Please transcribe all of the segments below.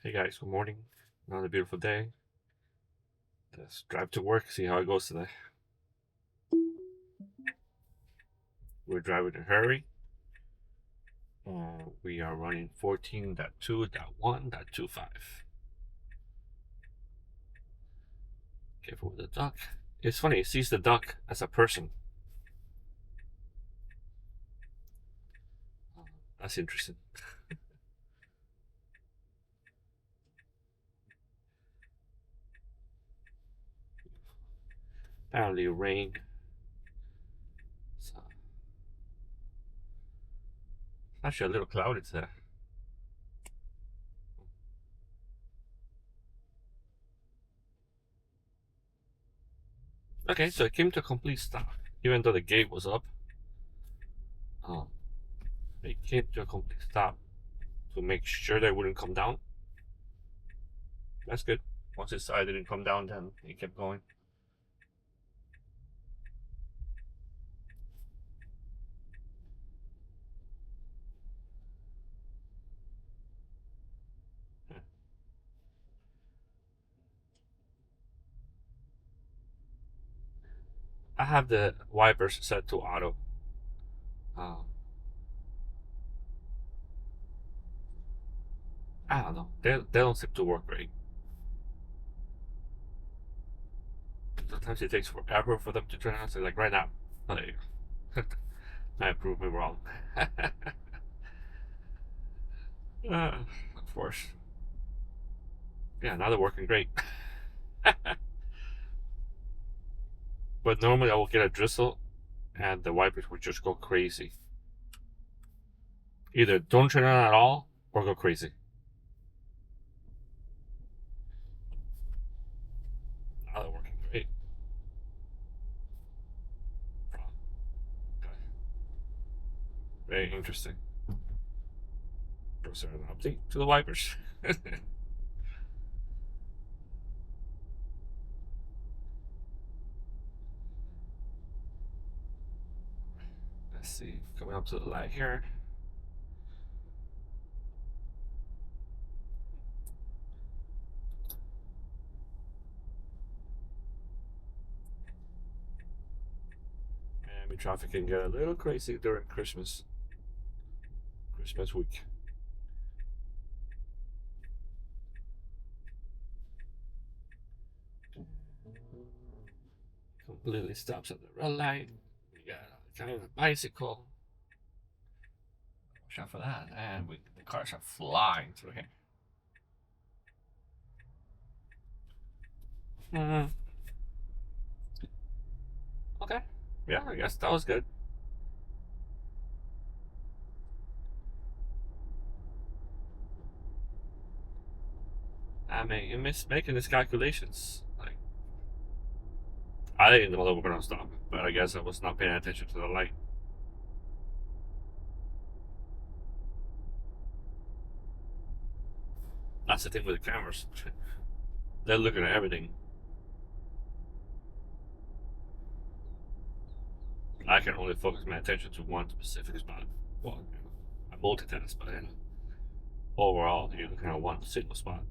Hey guys, good morning. Another beautiful day. Let's drive to work, see how it goes today. We're driving in a hurry. We are running 14.2.1.25. Careful with the duck. It's funny, it sees the duck as a person. That's interesting. Apparently, rain. So, it's actually a little cloudy today. Okay, so it came to a complete stop. Even though the gate was up, um, it came to a complete stop to make sure that it wouldn't come down. That's good. Once it decided it didn't come down, then it kept going. I have the wipers set to auto. Um, I don't know. They don't seem to work great. Sometimes it takes forever for them to turn on. So like right now, oh, there you go. I proved me wrong. Of course. Yeah, now they're working great. But normally I will get a drizzle, and the wipers would just go crazy. Either don't turn on at all or go crazy. Now they're working great. Okay. Very interesting. Goes an update to the wipers. Let's see. Coming up to the light here. Miami traffic can get a little crazy during Christmas week. Completely stops at the red light. We got a guy on a bicycle. Watch out for that. And the cars are flying through here. Mm, okay. Yeah, I guess that was good. I mean, you miss making these calculations. Like, I didn't know they were gonna stop, but I guess I was not paying attention to the light. That's the thing with the cameras. They're looking at everything. I can only focus my attention to one specific spot. Well, I multitask, but overall, you're looking at one single spot.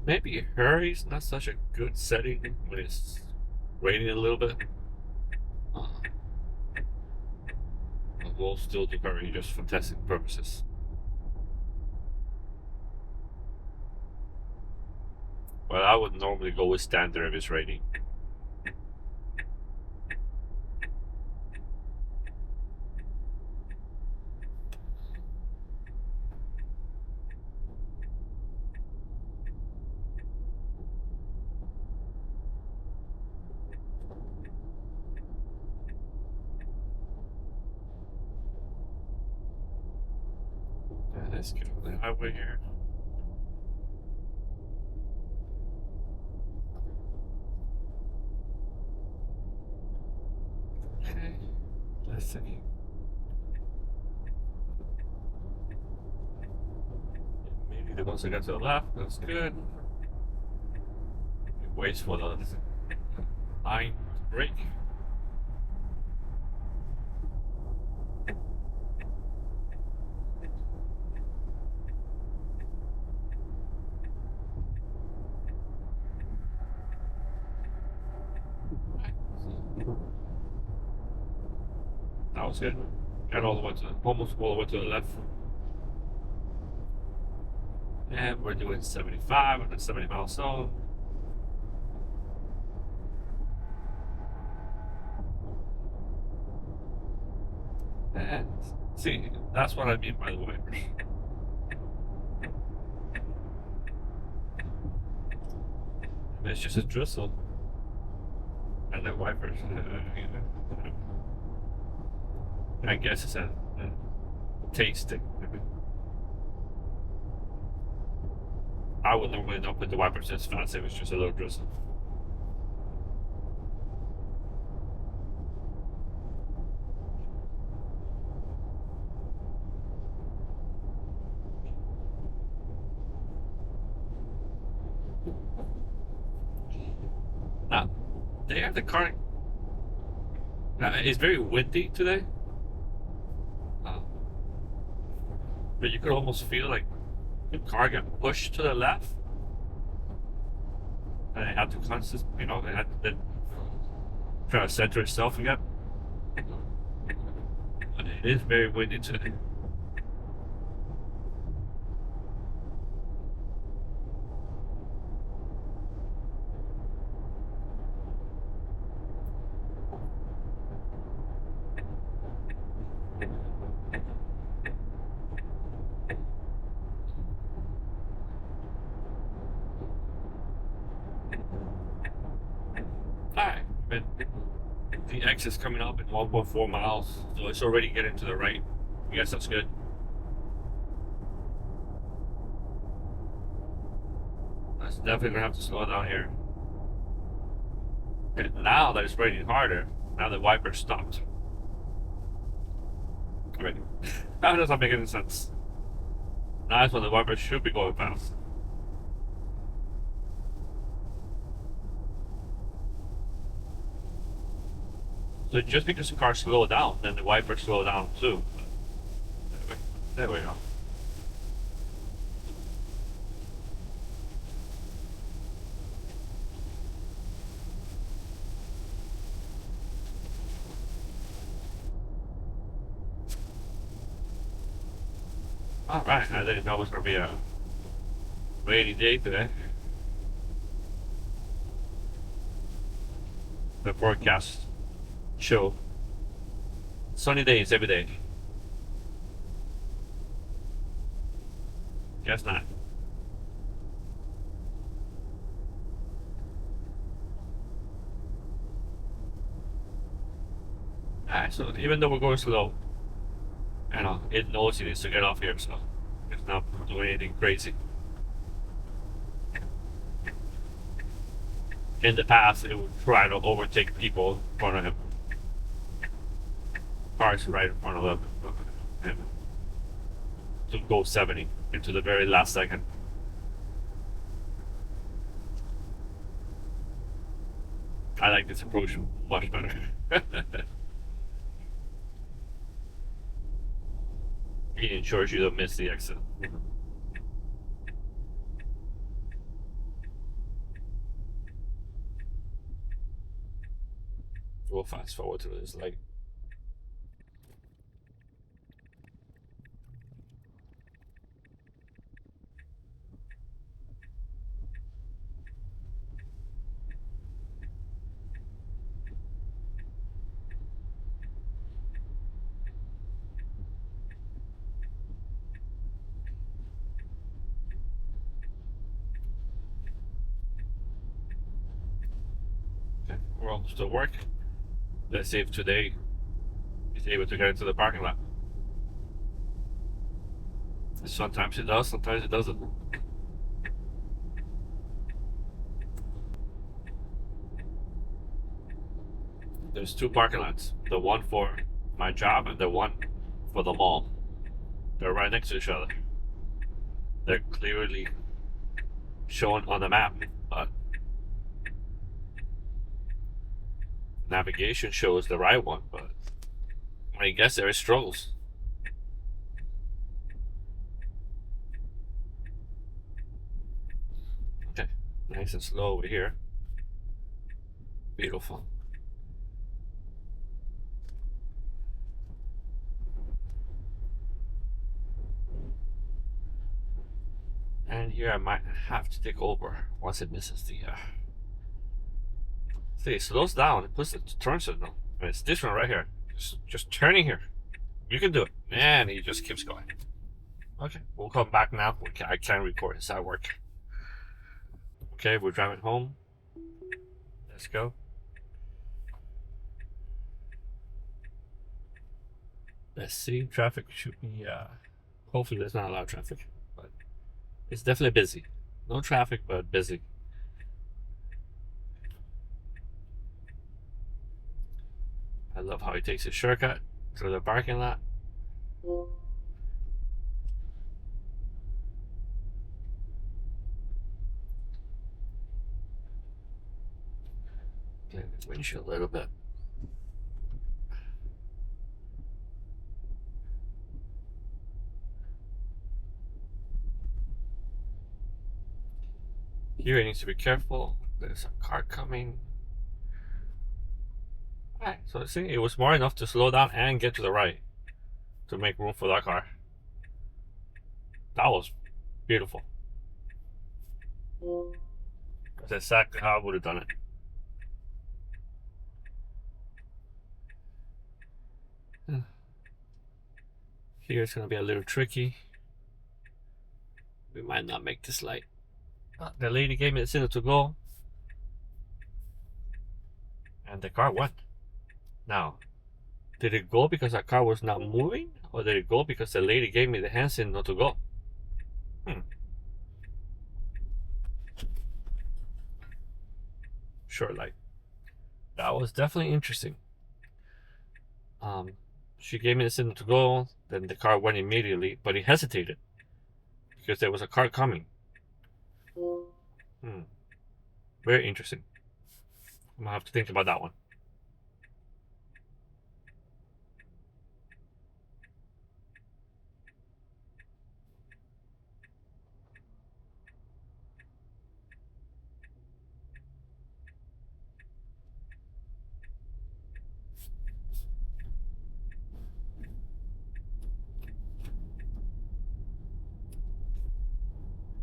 Maybe hurry's not such a good setting when it's raining a little bit. Uh, but we'll still do hurry just for testing purposes. But I would normally go with standard if it's raining. Let's get on the highway here. Okay, let's see. Maybe the ones that got to the left, that's good. Waits for the line to break. That was good. Got all the way to almost all the way to the left. And we're doing 75 on the 70-mile zone. And see, that's what I mean by the wipers. It's just a drizzle. And the wipers. I guess it's a tasting. I would normally not put the wipers as fast if it's just a little drizzle. Now, they have the car. It's very windy today. But you could almost feel like the car got pushed to the left. And it had to constantly, it had to try to center itself again. But it is very windy today. Alright, but the X is coming up at 1.4 miles, so it's already getting to the right. I guess that's good. That's definitely gonna have to slow down here. And now that it's raining harder, now the wiper stopped. Already. That doesn't make any sense. Now is when the wiper should be going fast. So just because the car slowed down, then the wiper slowed down too. There we go. Alright, I didn't know it was going to be a rainy day today. The forecast show sunny days every day. Guess not. Alright, so even though we're going slow, it knows it needs to get off here, so it's not doing anything crazy. In the past, it would try to overtake people in front of him. Cars right in front of him. To go 70 into the very last second. I like this approach much better. It ensures you don't miss the exit. We'll fast forward to this light. Okay, we're almost at work. Let's see if today is able to get into the parking lot. Sometimes it does, sometimes it doesn't. There's two parking lots. The one for my job and the one for the mall. They're right next to each other. They're clearly shown on the map, but navigation shows the right one, but I guess there is struggles. Okay, nice and slow over here. Beautiful. And here I might have to take over once it misses the see, it slows down, it puts the turn signal. And it's this one right here. Just turning here. You can do it. And he just keeps going. Okay, we'll come back now. I can record this at work. Okay, we're driving home. Let's go. Let's see. Traffic should be hopefully there's not a lot of traffic, but it's definitely busy. No traffic, but busy. I love how he takes a shortcut through the parking lot. Clean the windshield a little bit. Here he needs to be careful. There's a car coming. Alright, so see, it was smart enough to slow down and get to the right to make room for that car. That was beautiful. That's exactly how I would have done it. Here it's gonna be a little tricky. We might not make this light. The lady gave me the signal to go, and the car went. Now, did it go because that car was not moving, or did it go because the lady gave me the hand signal to go? Short light. That was definitely interesting. She gave me the signal to go, then the car went immediately, but he hesitated because there was a car coming. Very interesting. I'm gonna have to think about that one.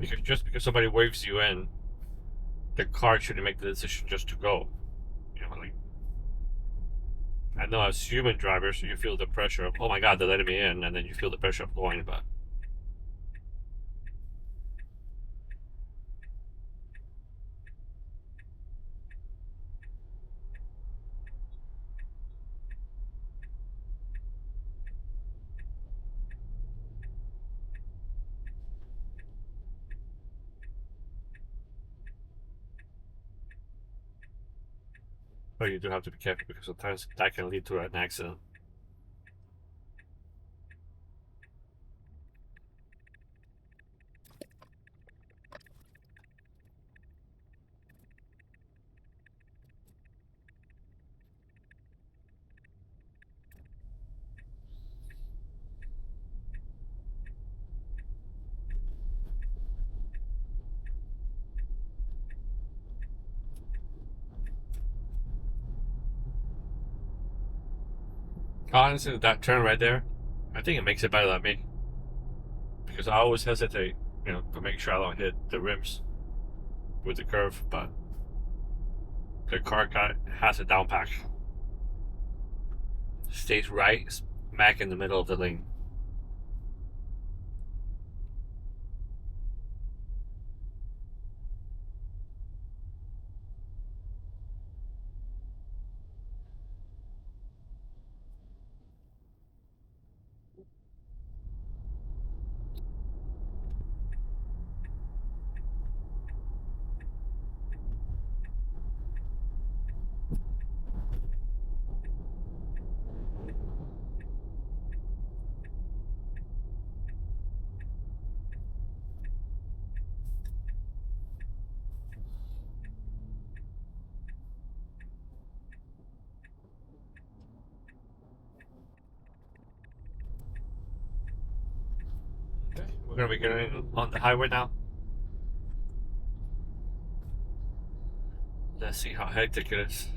Because just because somebody waves you in, the car shouldn't make the decision just to go. You know, like, I know as human drivers, you feel the pressure of, oh my god, they're letting me in, and then you feel the pressure of going, but you do have to be careful because sometimes that can lead to an accident. Honestly, that turn right there, I think it makes it better than me. Because I always hesitate, to make sure I don't hit the rims with the curve, but the car has a down pack. Stays right smack in the middle of the lane. We're gonna be getting on the highway now. Let's see how hectic it is.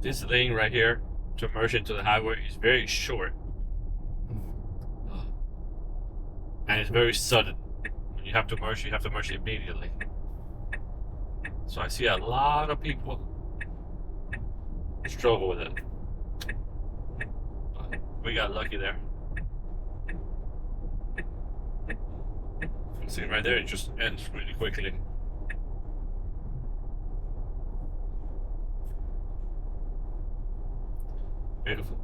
This lane right here to merge into the highway is very short. And it's very sudden. When you have to merge immediately. So I see a lot of people struggle with it. But we got lucky there. See right there, it just ends really quickly. Beautiful.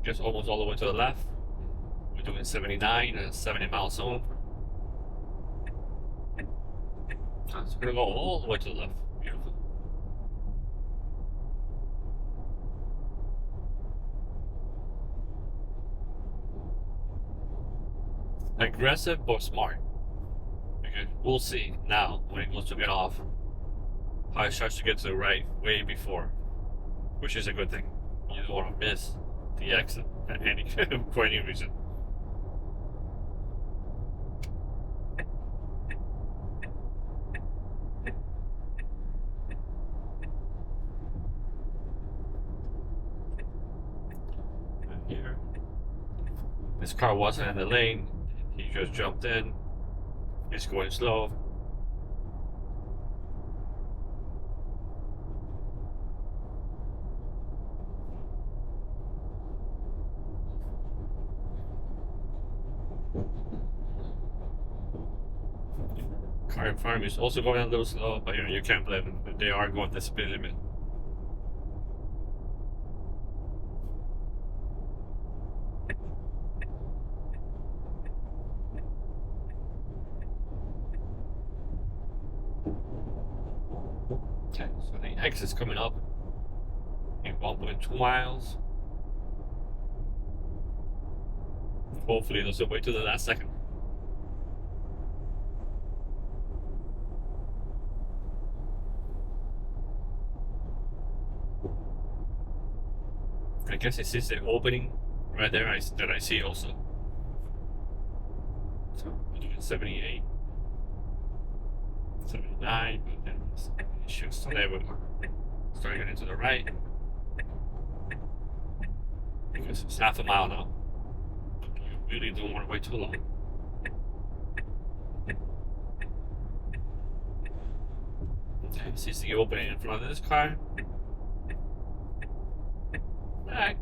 Just almost all the way to the left. We're doing 79 and 70 mile zone. It's gonna go all the way to the left. Beautiful. Aggressive but smart. Because we'll see now when it goes to get off how it starts to get to the right way before, which is a good thing. You don't want to miss the exit at any for any reason. And here, this car wasn't in the lane. He just jumped in. He's going slow. Car in front of me is also going a little slow, but you can't blame them. They are going the speed limit. Okay, so the exit's coming up in 1.2 miles. Hopefully it doesn't wait till the last second. I guess it's just the opening right there that I see also. So we're doing 78, 79, but then it shoots to there. We're starting getting to the right because it's half a mile now. You really don't want to wait too long. Okay, sees the opening in front of this car. Alright.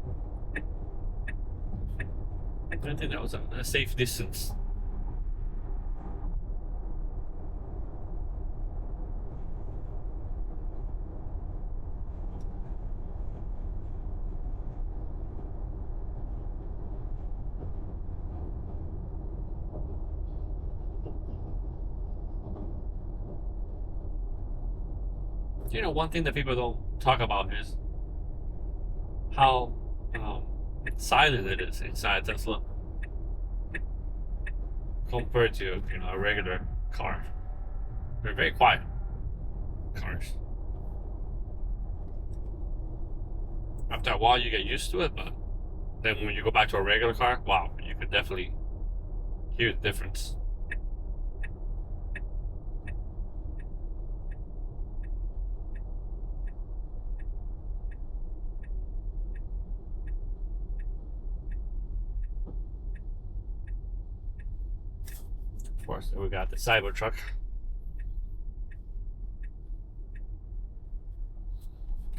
I think that was a safe distance. You know, one thing that people don't talk about is how silent it is inside Tesla compared to a regular car. They're very quiet cars. After a while, you get used to it, but then when you go back to a regular car, wow, you could definitely hear the difference. Of course, then we got the Cybertruck.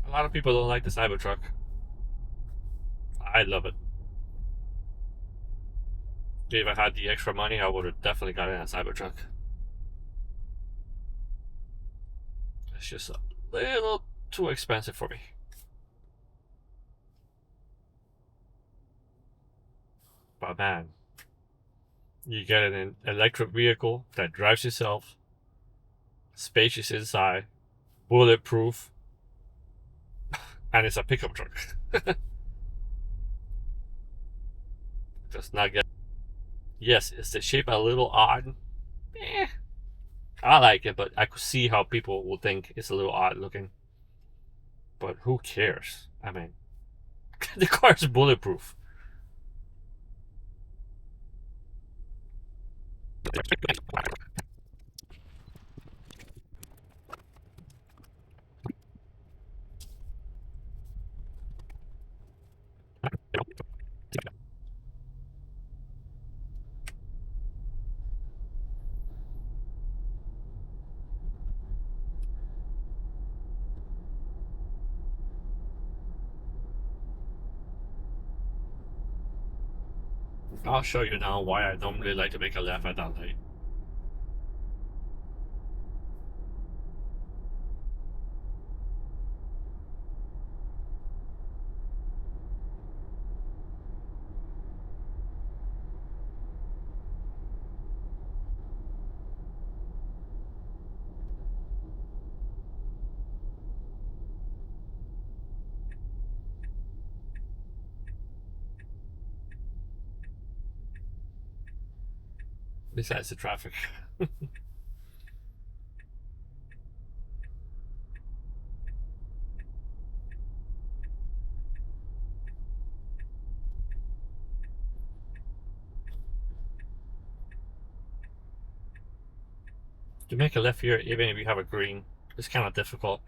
A lot of people don't like the Cybertruck. I love it. If I had the extra money, I would have definitely gotten a Cybertruck. It's just a little too expensive for me. But man, you get an electric vehicle that drives itself, spacious inside, bulletproof, and it's a pickup truck. Does not get. Yes, is the shape a little odd? Eh, I like it, but I could see how people will think it's a little odd looking. But who cares? I mean, the car is bulletproof. I'll show you now why I don't really like to make a left at that light. Besides the traffic. To make a left here, even if you have a green, it's kind of difficult.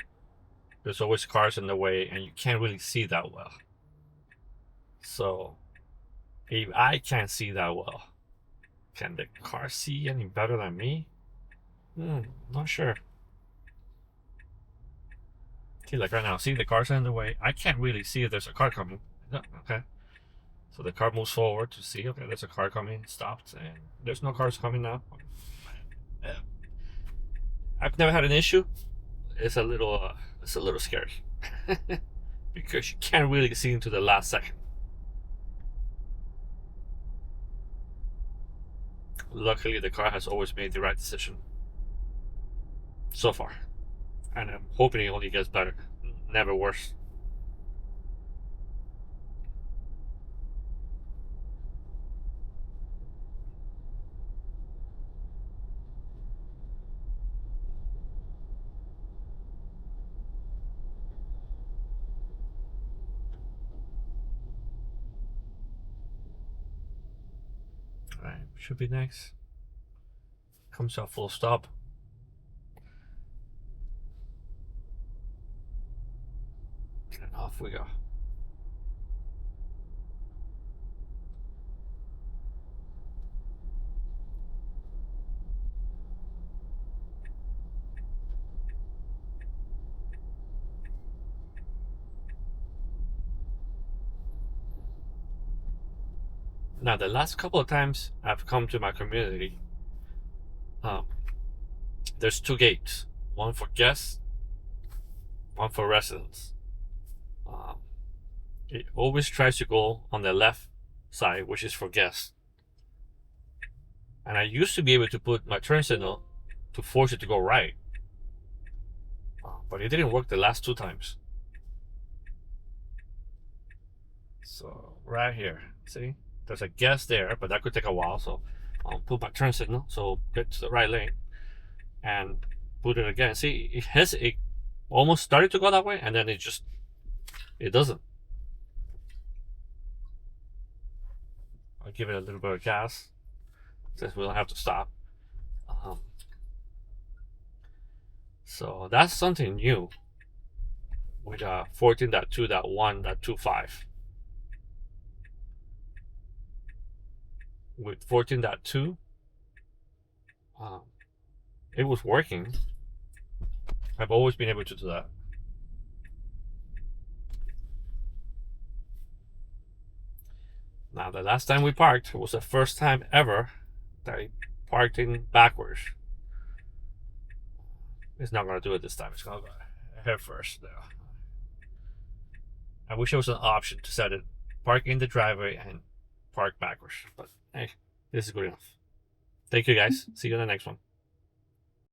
There's always cars in the way and you can't really see that well. So, if I can't see that well, can the car see any better than me? Not sure. See, like right now, see the car's in the way. I can't really see if there's a car coming. No, okay. So the car moves forward to see, okay, there's a car coming, stopped, and there's no cars coming now. Yeah. I've never had an issue. It's a little scary because you can't really see into the last second. Luckily, the car has always made the right decision so far, and I'm hoping it only gets better, never worse. Alright, should be next. Comes out full stop. And off we go. Now, the last couple of times I've come to my community, there's two gates, one for guests, one for residents. It always tries to go on the left side, which is for guests. And I used to be able to put my turn signal to force it to go right, but it didn't work the last two times. So right here, see, there's a guest there, but that could take a while. So I'll put my turn signal, so get to the right lane, and put it again. See, it almost started to go that way, and then it doesn't. I'll give it a little bit of gas since we don't have to stop. So that's something new with 14.2.1.25. With 14.2, it was working. I've always been able to do that. Now, the last time we parked was the first time ever that I parked in backwards. It's not going to do it this time. It's going to go head first. There. I wish there was an option to set it, park in the driveway and park backwards. But hey, this is good enough. Thank you guys. See you in the next one.